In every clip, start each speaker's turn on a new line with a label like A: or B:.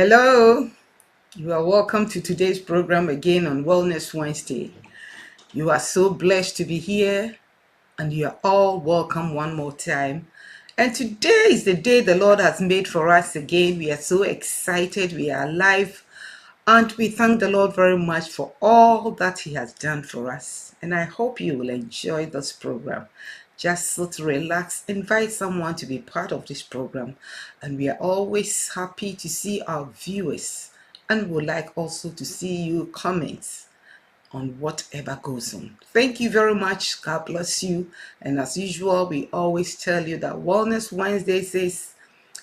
A: Hello, you are welcome to today's program again on Wellness Wednesday. You are so blessed to be here, and you are all welcome one more time. And today is the day the Lord has made for us again. We are so excited, we are alive, and we thank the Lord very much for all that He has done for us. And I hope you will enjoy this program. Just sit, relax, invite someone to be part of this program. And we are always happy to see our viewers and would like also to see you comments on whatever goes on. Thank you very much. God bless you. And as usual, we always tell you that Wellness Wednesday says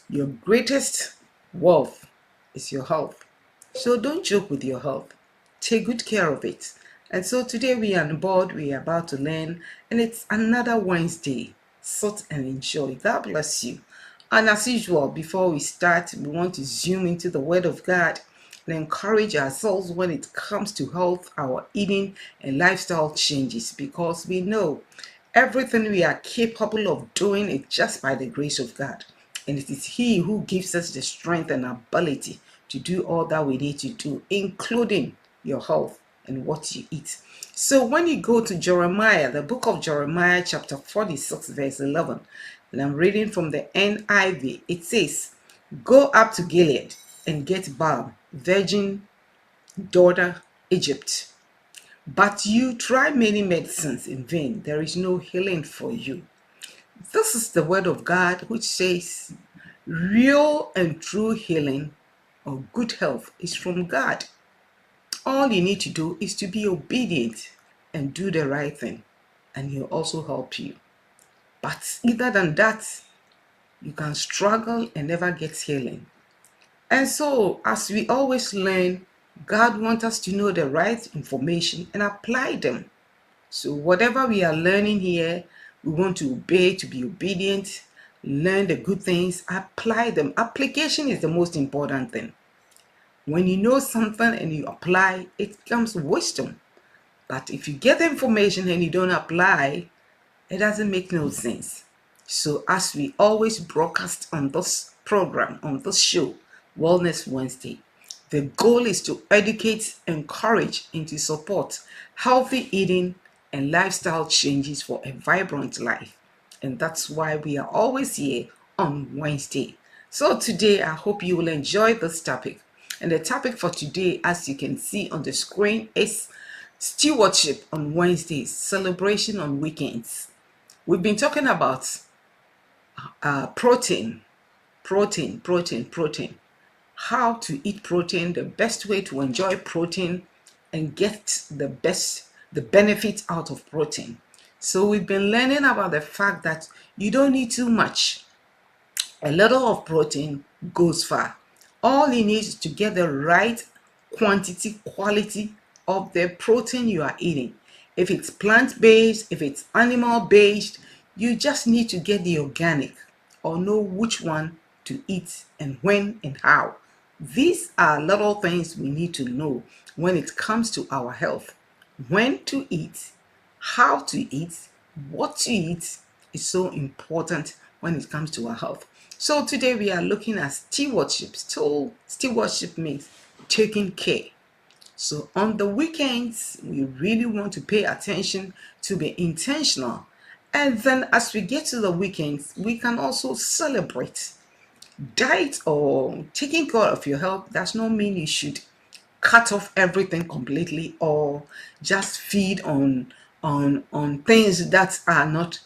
A: your greatest wealth is your health. So don't joke with your health. Take good care of it. And so today we are on board, we are about to learn, and it's another Wednesday. Sit and enjoy. God bless you. And as usual, before we start, we want to zoom into the Word of God and encourage ourselves when it comes to health, our eating, and lifestyle changes, because we know everything we are capable of doing is just by the grace of God. And it is He who gives us the strength and ability to do all that we need to do, including your health and what you eat. So when you go to Jeremiah, the book of Jeremiah, chapter 46, verse 11, and I'm reading from the NIV, it says, "Go up to Gilead and get balm, virgin daughter Egypt. But you try many medicines in vain. There is no healing for you." This is the word of God which says real and true healing or good health is from God. All you need to do is to be obedient and do the right thing, and He'll also help you. But either than that, you can struggle and never get healing. And so, as we always learn, God wants us to know the right information and apply them. So whatever we are learning here, we want to obey, to be obedient, learn the good things, apply them. Application is the most important thing. When you know something and you apply, it becomes wisdom. But if you get the information and you don't apply, it doesn't make no sense. So as we always broadcast on this program, on this show, Wellness Wednesday, the goal is to educate, encourage, and to support healthy eating and lifestyle changes for a vibrant life. And that's why we are always here on Wednesday. So today, I hope you will enjoy this topic. And the topic for today, as you can see on the screen, is stewardship on Wednesdays, celebration on weekends. We've been talking about protein, how to eat protein, the best way to enjoy protein and get the benefits out of protein. So we've been learning about the fact that you don't need too much. A little of protein goes far. All you need is to get the right quantity, quality of the protein you are eating. If it's plant-based, if it's animal-based, you just need to get the organic or know which one to eat and when and how. These are little things we need to know when it comes to our health. When to eat, how to eat, what to eat is so important when it comes to our health. So today we are looking at stewardship. So stewardship means taking care. So on the weekends, we really want to pay attention to be intentional. And then as we get to the weekends, we can also celebrate. Diet or taking care of your health does not mean you should cut off everything completely or just feed on things that are not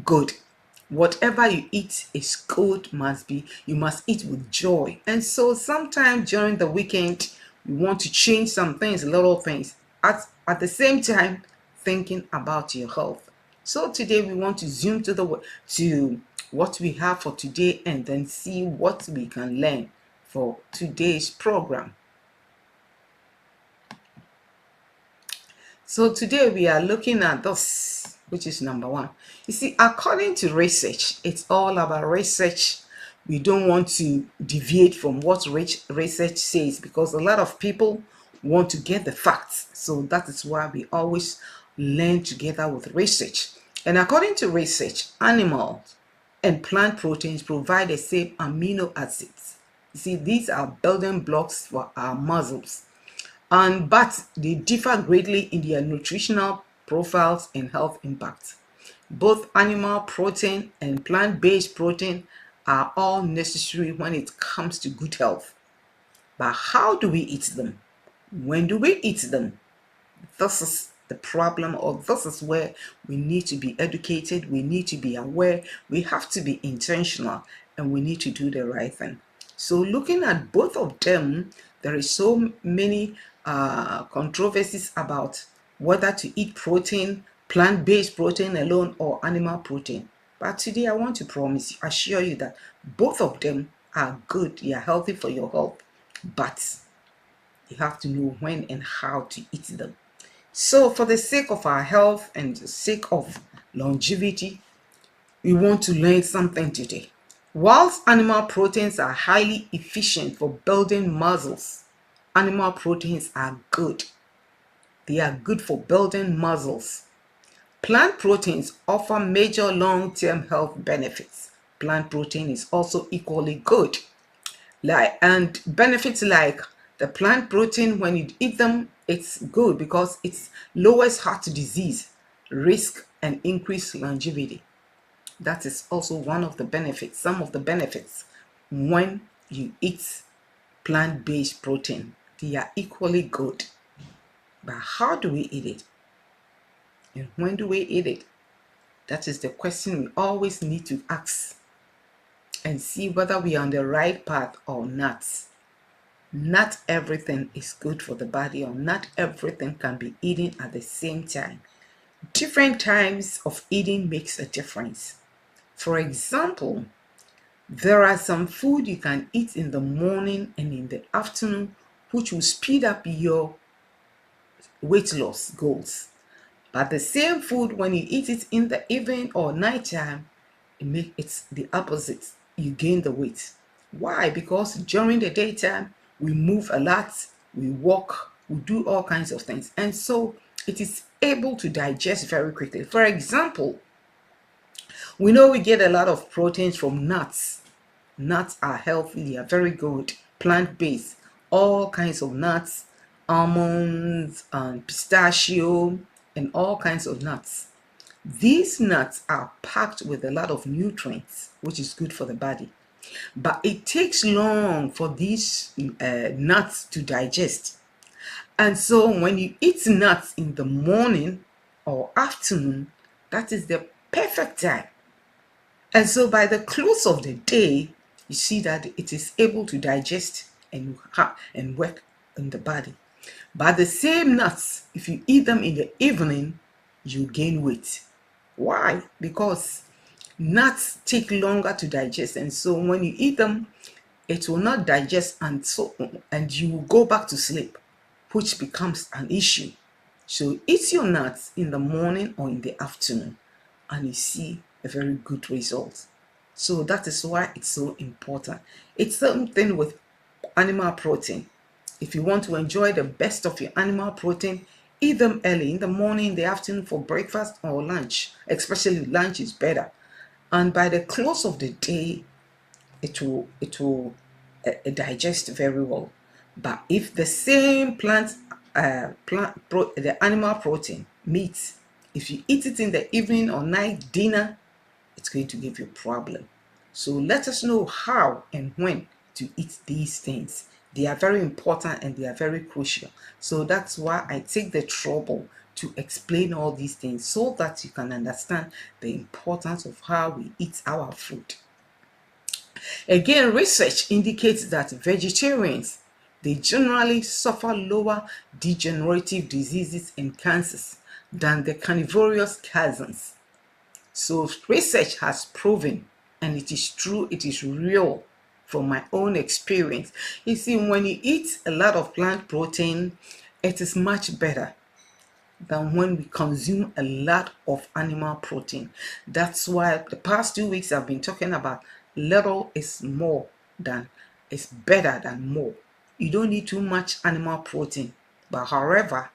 A: good. Whatever you eat is good, you must eat with joy. And so sometimes during the weekend you want to change some things, little things, at the same time thinking about your health. So today we want to zoom to what we have for today and then see what we can learn for today's program. So today we are looking at this, which is number one. You see, according to research, it's all about research. We don't want to deviate from what research says because a lot of people want to get the facts. So that is why we always learn together with research. And according to research, animal and plant proteins provide the same amino acids You see, these are building blocks for our muscles, but they differ greatly in their nutritional profiles and health impacts. Both animal protein and plant-based protein are all necessary when it comes to good health. But how do we eat them? When do we eat them? This is the problem, or this is where we need to be educated, we need to be aware, we have to be intentional, and we need to do the right thing. So looking at both of them, there is so many controversies about whether to eat protein, plant-based protein alone, or animal protein. But today I want to assure you that both of them are good, they are healthy for your health, but you have to know when and how to eat them. So, for the sake of our health and the sake of longevity, we want to learn something today. Whilst animal proteins are highly efficient for building muscles, animal proteins are good. They are good for building muscles. Plant proteins offer major long-term health benefits. Plant protein is also equally good. And benefits like the plant protein, when you eat them, it's good because it lowers heart disease risk and increase longevity. That is also one of the benefits, some of the benefits when you eat plant-based protein. They are equally good. But how do we eat it? And when do we eat it? That is the question we always need to ask and see whether we are on the right path or not. Not everything is good for the body, or not everything can be eaten at the same time. Different times of eating makes a difference. For example, there are some food you can eat in the morning and in the afternoon which will speed up your weight loss goals. But the same food, when you eat it in the evening or nighttime, it's the opposite. You gain the weight. Why? Because during the daytime, we move a lot, we walk, we do all kinds of things. And so it is able to digest very quickly. For example, we know we get a lot of proteins from nuts. Nuts are healthy, they are very good, plant-based, all kinds of nuts, almonds and pistachio and all kinds of nuts. These nuts are packed with a lot of nutrients, which is good for the body. But it takes long for these nuts to digest. And so when you eat nuts in the morning or afternoon, that is the perfect time. And so by the close of the day, you see that it is able to digest and work in the body. But the same nuts, if you eat them in the evening, you gain weight. Why? Because nuts take longer to digest, and so when you eat them, it will not digest, and you will go back to sleep, which becomes an issue. So eat your nuts in the morning or in the afternoon, and you see a very good result. So that is why it's so important. It's something with animal protein. If you want to enjoy the best of your animal protein, eat them early in the morning, in the afternoon for breakfast or lunch. Especially lunch is better. And by the close of the day, it will digest very well. But if the same the animal protein, meat, if you eat it in the evening or night dinner, it's going to give you a problem. So let us know how and when to eat these things. They are very important and they are very crucial. So that's why I take the trouble to explain all these things so that you can understand the importance of how we eat our food. Again, research indicates that vegetarians, they generally suffer lower degenerative diseases and cancers than the carnivorous cousins. So research has proven, and it is true, it is real from my own experience. You see, when you eat a lot of plant protein, it is much better than when we consume a lot of animal protein. That's why the past 2 weeks I've been talking about little is more than, is better than more. You don't need too much animal protein, but however,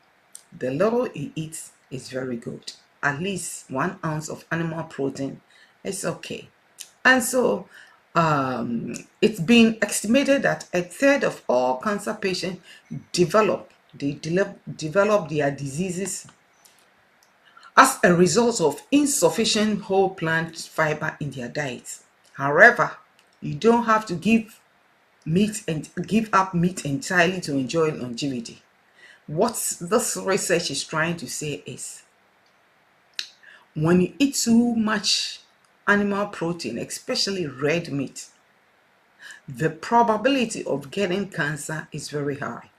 A: the little you eat is very good. At least 1 ounce of animal protein is okay. And so It's been estimated that a third of all cancer patients develop their diseases as a result of insufficient whole plant fiber in their diet. However, you don't have to give up meat entirely to enjoy longevity. What this research is trying to say is, when you eat too much animal protein, especially red meat, the probability of getting cancer is very high.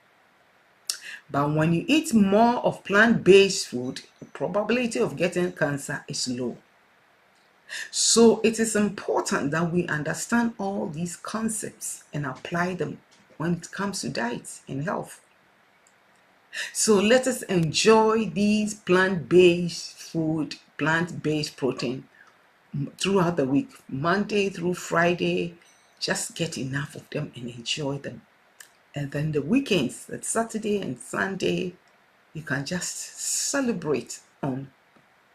A: But when you eat more of plant-based food, the probability of getting cancer is low. So it is important that we understand all these concepts and apply them when it comes to diet and health. So let us enjoy these plant-based food, plant-based protein throughout the week, Monday through Friday. Just get enough of them and enjoy them. And then the weekends, that Saturday and Sunday, you can just celebrate on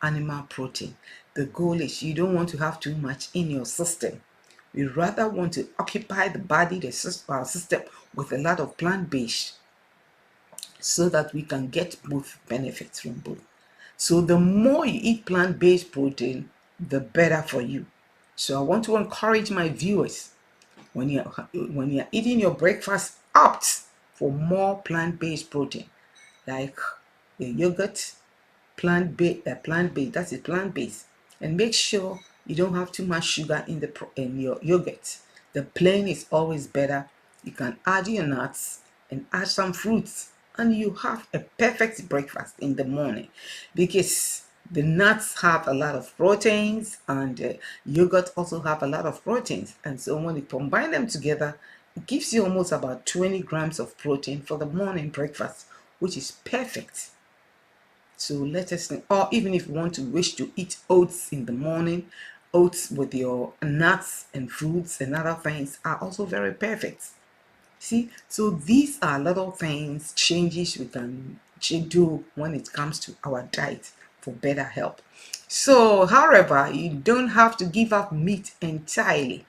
A: animal protein. The goal is you don't want to have too much in your system. We rather want to occupy the body, our system, with a lot of plant-based, so that we can get both benefits from both. So the more you eat plant-based protein, the better for you. So I want to encourage my viewers, when you're eating your breakfast, opt for more plant-based protein, like the yogurt, plant-based, that's a plant-based, and make sure you don't have too much sugar in your yogurt. The plain is always better. You can add your nuts and add some fruits, and you have a perfect breakfast in the morning, because the nuts have a lot of proteins, and yogurt also have a lot of proteins. And so when you combine them together, it gives you almost about 20 grams of protein for the morning breakfast, which is perfect. So let us know. Or even if you wish to eat oats in the morning, oats with your nuts and fruits and other things are also very perfect. See, so these are little things, changes we can do when it comes to our diet for better health. So, however, you don't have to give up meat entirely.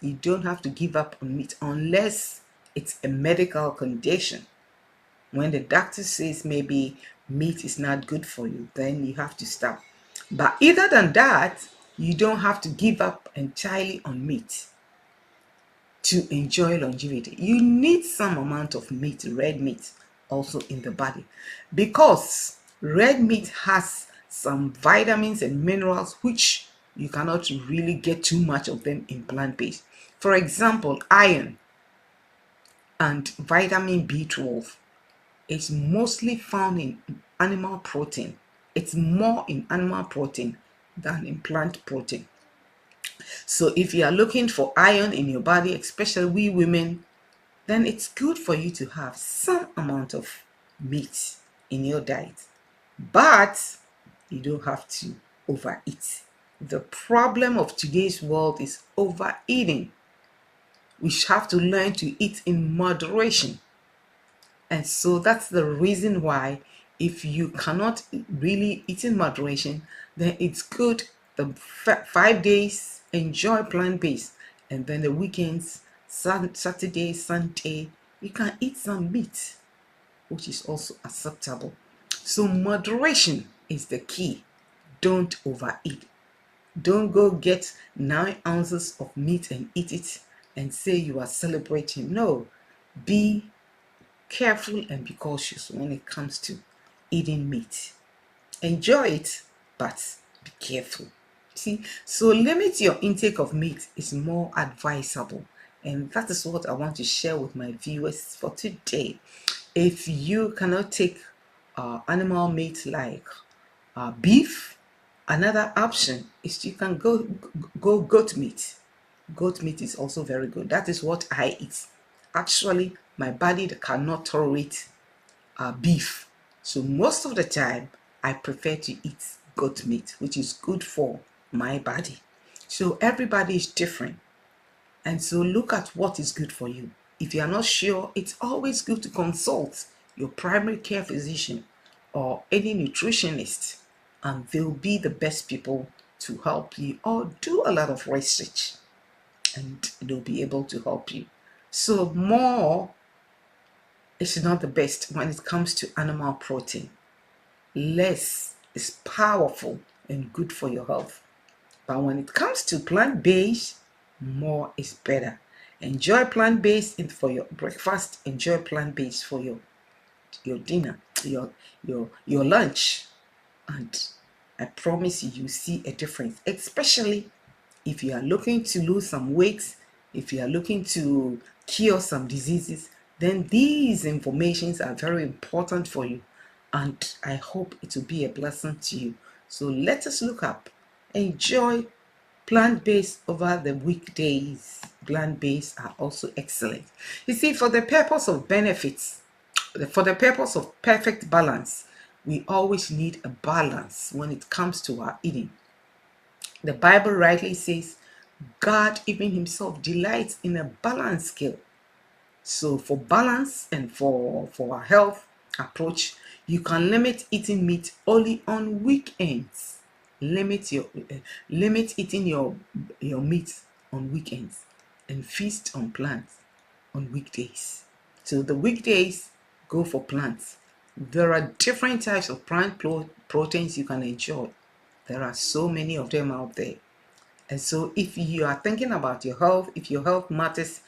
A: You don't have to give up on meat unless it's a medical condition. When the doctor says maybe meat is not good for you, then you have to stop. But other than that, you don't have to give up entirely on meat to enjoy longevity. You need some amount of meat, red meat, also in the body, because red meat has some vitamins and minerals which you cannot really get too much of them in plant-based. For example, iron and vitamin B12 is mostly found in animal protein. It's more in animal protein than in plant protein. So if you are looking for iron in your body, especially we women, then it's good for you to have some amount of meat in your diet. But you don't have to overeat. The problem of today's world is overeating. We have to learn to eat in moderation. And so that's the reason why, if you cannot really eat in moderation, then it's good the 5 days enjoy plant-based, and then the weekends, Saturday, Sunday, you can eat some meat, which is also acceptable. So moderation is the key. Don't overeat. Don't go get 9 ounces of meat and eat it and say you are celebrating. No, be careful and be cautious when it comes to eating meat. Enjoy it, but be careful. See, so limit your intake of meat is more advisable, and that is what I want to share with my viewers for today. If you cannot take animal meat like beef, another option is you can go goat meat. Goat meat is also very good. That is what I eat. Actually, my body cannot tolerate beef, so most of the time I prefer to eat goat meat, which is good for my body. So everybody is different, and so look at what is good for you. If you are not sure, it's always good to consult your primary care physician or any nutritionist, and they'll be the best people to help you, or do a lot of research and they'll be able to help you. So more is not the best when it comes to animal protein. Less is powerful and good for your health. But when it comes to plant-based, more is better. Enjoy plant-based for your breakfast. Enjoy plant-based for your dinner, your lunch, and I promise you see a difference. Especially if you are looking to lose some weight, if you are looking to cure some diseases, then these informations are very important for you, and I hope it will be a blessing to you. So let us look up. Enjoy plant-based over the weekdays. Plant-based are also excellent. You see, for the purpose of benefits, for the purpose of perfect balance, we always need a balance when it comes to our eating. The Bible rightly says God even himself delights in a balanced scale. So for balance and for our health approach, you can limit eating meat only on weekends. Limit eating your meat on weekends and feast on plants on weekdays. So the weekdays go for plants. There are different types of plant proteins you can enjoy. There are so many of them out there. And so if you are thinking about your health, if your health matters,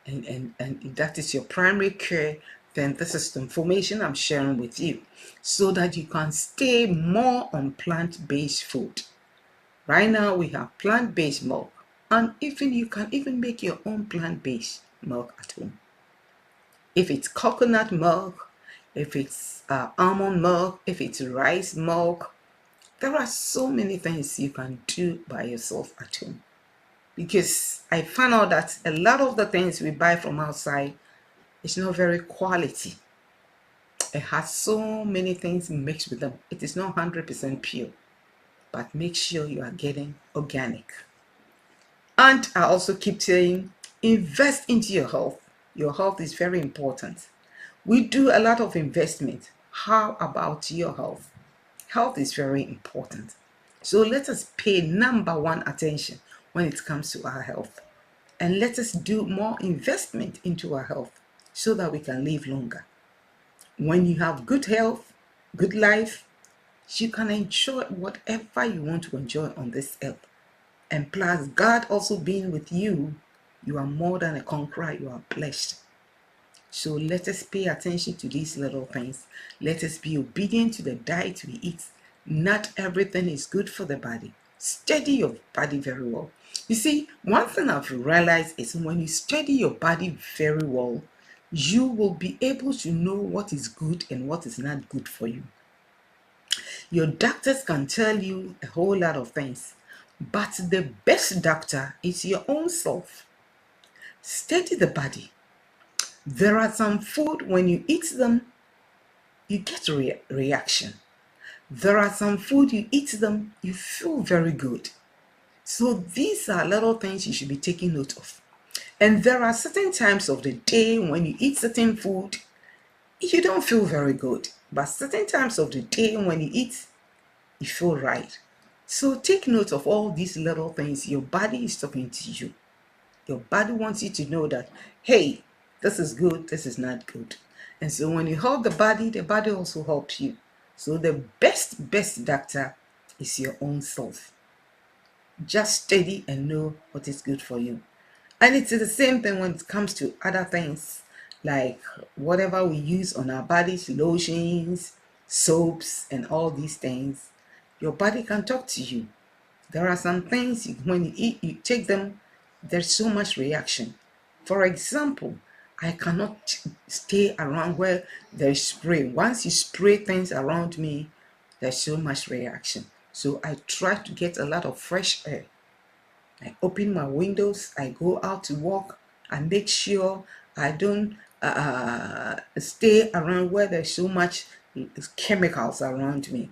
A: and that is your primary care, then this is the information I'm sharing with you so that you can stay more on plant-based food. Right now we have plant-based milk, and even you can even make your own plant-based milk at home. If it's coconut milk, if it's almond milk, if it's rice milk, there are so many things you can do by yourself at home. Because I found out that a lot of the things we buy from outside is not very quality. It has so many things mixed with them. It is not 100% pure, but make sure you are getting organic. And I also keep saying, invest into your health. Your health is very important. We do a lot of investment. How about your health? Health is very important. So let us pay number one attention when it comes to our health. And let us do more investment into our health so that we can live longer. When you have good health, good life, you can enjoy whatever you want to enjoy on this earth. And plus, God also being with you, you are more than a conqueror, you are blessed. So let us pay attention to these little things. Let us be obedient to the diet we eat. Not everything is good for the body. Study your body very well. You see, one thing I've realized is when you study your body very well, you will be able to know what is good and what is not good for you. Your doctors can tell you a whole lot of things, but the best doctor is your own self. Study the body. There are some food, when you eat them, you get a reaction. There are some food, you eat them, you feel very good. So these are little things you should be taking note of. And there are certain times of the day when you eat certain food, you don't feel very good. But certain times of the day when you eat, you feel right. So take note of all these little things. Your body is talking to you. Your body wants you to know that, hey, this is good, this is not good. And so when you help the body also helps you. So the best doctor is your own self. Just study and know what is good for you. And it's the same thing when it comes to other things, like whatever we use on our bodies, lotions, soaps, and all these things. Your body can talk to you. There are some things when you eat, you take them, there's so much reaction. For example, I cannot stay around where there's spray. Once you spray things around me, there's so much reaction. So I try to get a lot of fresh air. I open my windows, I go out to walk, I make sure I don't stay around where there's so much chemicals around me,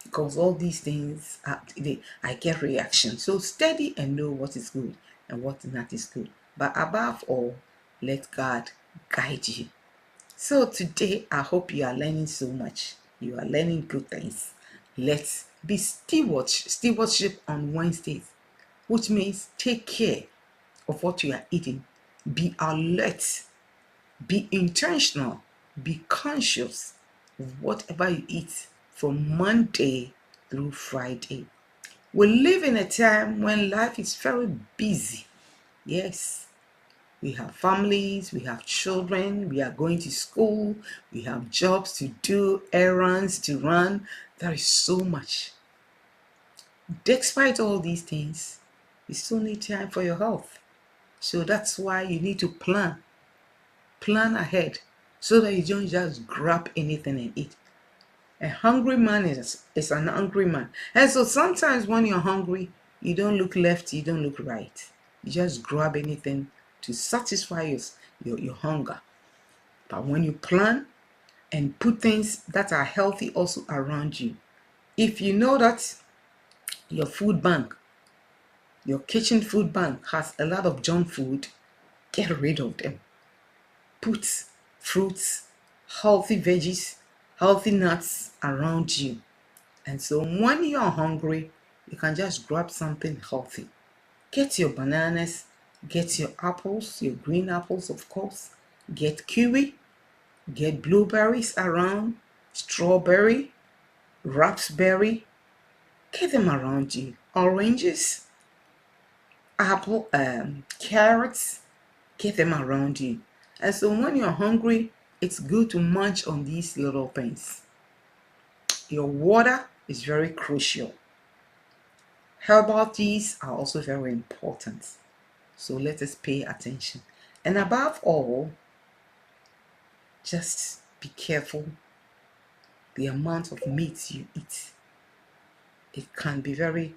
A: because all these things I get reaction. So study and know what is good and what not is good. But above all, let God guide you. So today, I hope you are learning so much. You are learning good things. Let's be stewardship on Wednesdays, which means take care. of what you are eating. Be alert, be intentional, be conscious of whatever you eat from Monday through Friday. We live in a time when life is very busy. Yes, we have families, we have children, we are going to school, we have jobs to do, errands to run. There is so much. Despite all these things, you still need time for your health. So that's why you need to plan ahead so that you don't just grab anything and eat. A hungry man is an hungry man. And so sometimes when you're hungry, you don't look left, you don't look right. You just grab anything to satisfy your hunger. But when you plan and put things that are healthy also around you, if you know that your food bank, your kitchen food bank has a lot of junk food, get rid of them. Put fruits, healthy veggies, healthy nuts around you. And so when you're hungry, you can just grab something healthy. Get your bananas, get your apples, your green apples, of course. Get kiwi, get blueberries around, strawberry, raspberry, get them around you. Oranges, apple, carrots, get them around you. And so when you're hungry, it's good to munch on these little things. Your water is very crucial. Herbal teas are also very important. So let us pay attention. And above all, just be careful the amount of meat you eat. It can be very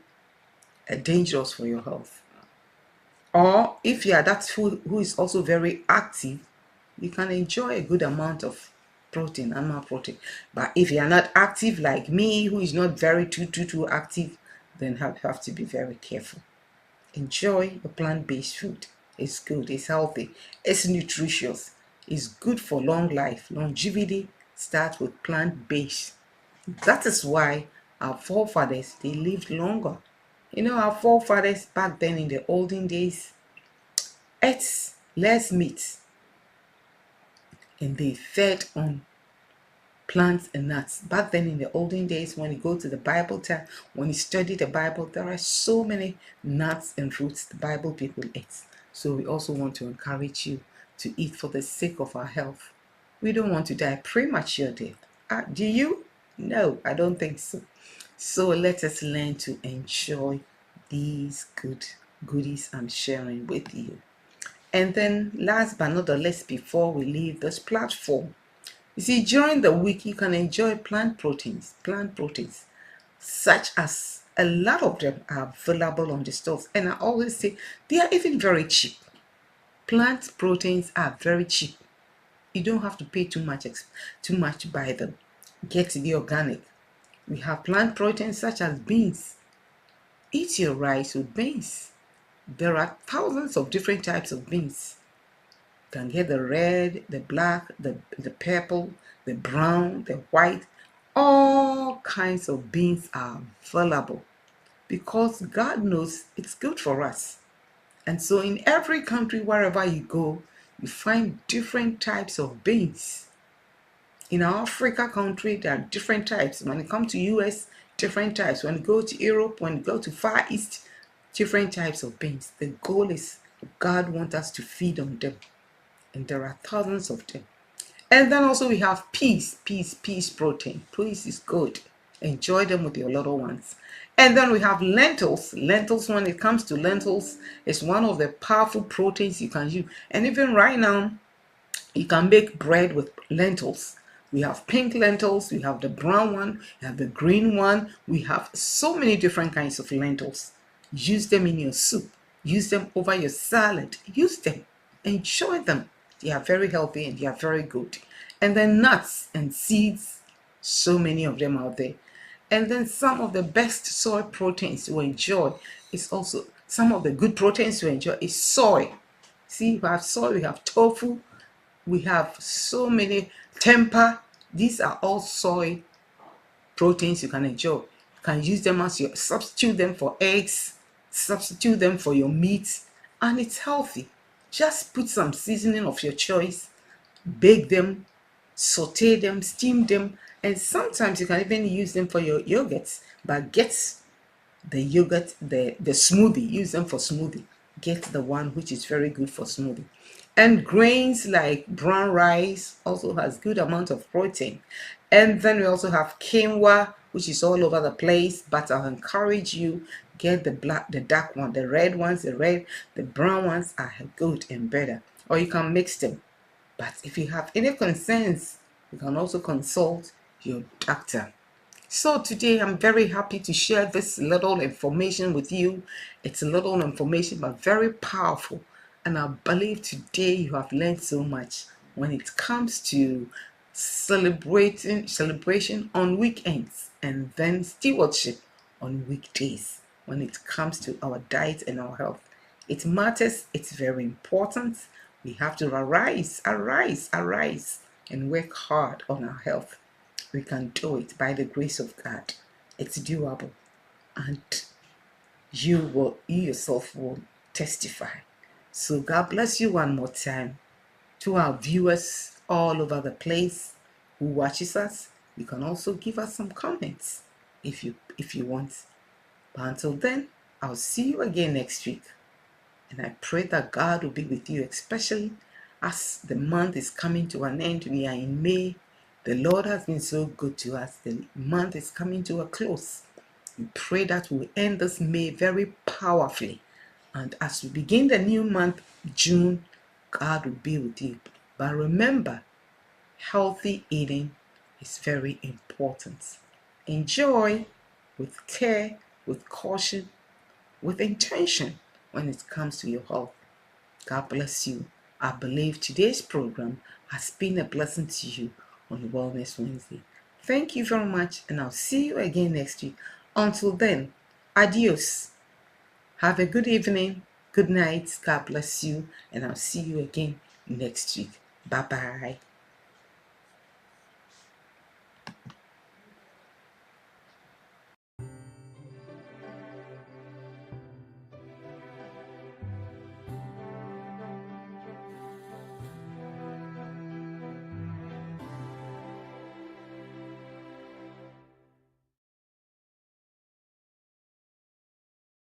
A: dangerous for your health. Or if you are that food who is also very active, you can enjoy a good amount of protein, animal protein. But if you are not active like me, who is not very too active, then have to be very careful. Enjoy a plant-based food. It's good, it's healthy, it's nutritious, it's good for long life. Longevity starts with plant-based. That is why our forefathers, they lived longer. Our forefathers back then in the olden days ate less meat and they fed on plants and nuts. Back then in the olden days, when you go to the Bible time, when you study the Bible, there are so many nuts and fruits the Bible people ate. So we also want to encourage you to eat for the sake of our health. We don't want to die premature death. Do you? No, I don't think so. So let us learn to enjoy these goodies I'm sharing with you. And then last but not the least, before we leave this platform, you see, during the week, you can enjoy plant proteins, such as a lot of them are available on the stores. And I always say they are even very cheap. Plant proteins are very cheap. You don't have to pay too much to buy them. Get the organic. We have plant proteins such as beans. Eat your rice with beans. There are thousands of different types of beans. You can get the red, the black, the purple, the brown, the white. All kinds of beans are available because God knows it's good for us. And so in every country, wherever you go, you find different types of beans. In our Africa country, there are different types. When it comes to US, different types. When you go to Europe, when you go to Far East, different types of beans. The goal is God wants us to feed on them. And there are thousands of them. And then also we have peas protein. Peas is good. Enjoy them with your little ones. And then we have lentils. Lentils, when it comes to lentils, is one of the powerful proteins you can use. And even right now, you can make bread with lentils. We have pink lentils, we have the brown one, we have the green one. We have so many different kinds of lentils. Use them in your soup. Use them over your salad. Use them. Enjoy them. They are very healthy and they are very good. And then nuts and seeds, so many of them out there. And then some of the best soy proteins to enjoy is also, some of the good proteins to enjoy is soy. See, we have soy, we have tofu, we have so many tempeh. These are all soy proteins you can enjoy. You can use them as your, substitute them for eggs, substitute them for your meat, and it's healthy. Just put some seasoning of your choice, bake them, saute them, steam them, and sometimes you can even use them for your yogurts. But get the yogurt, the smoothie, use them for smoothie. Get the one which is very good for smoothie. And grains like brown rice also has good amount of protein. And then we also have quinoa, which is all over the place, but I'll encourage you, get the black, the dark one, the red ones, the brown ones are good and better. Or you can mix them. But if you have any concerns, you can also consult your doctor. So today I'm very happy to share this little information with you. It's a little information but very powerful. And I believe today you have learned so much when it comes to celebration on weekends and then stewardship on weekdays when it comes to our diet and our health. It matters, it's very important. We have to arise, and work hard on our health. We can do it by the grace of God. It's doable. And you yourself will testify. So God bless you one more time. To our viewers all over the place who watches us, you can also give us some comments if you want. But until then, I'll see you again next week. And I pray that God will be with you, especially as the month is coming to an end. We are in May. The Lord has been so good to us. The month is coming to a close. We pray that we'll end this May very powerfully. And as we begin the new month, June, God will be with you. But remember, healthy eating is very important. Enjoy with care, with caution, with intention when it comes to your health. God bless you. I believe today's program has been a blessing to you on Wellness Wednesday. Thank you very much, and I'll see you again next week. Until then, adios. Have a good evening, good night. God bless you, and I'll see you again next week. Bye bye.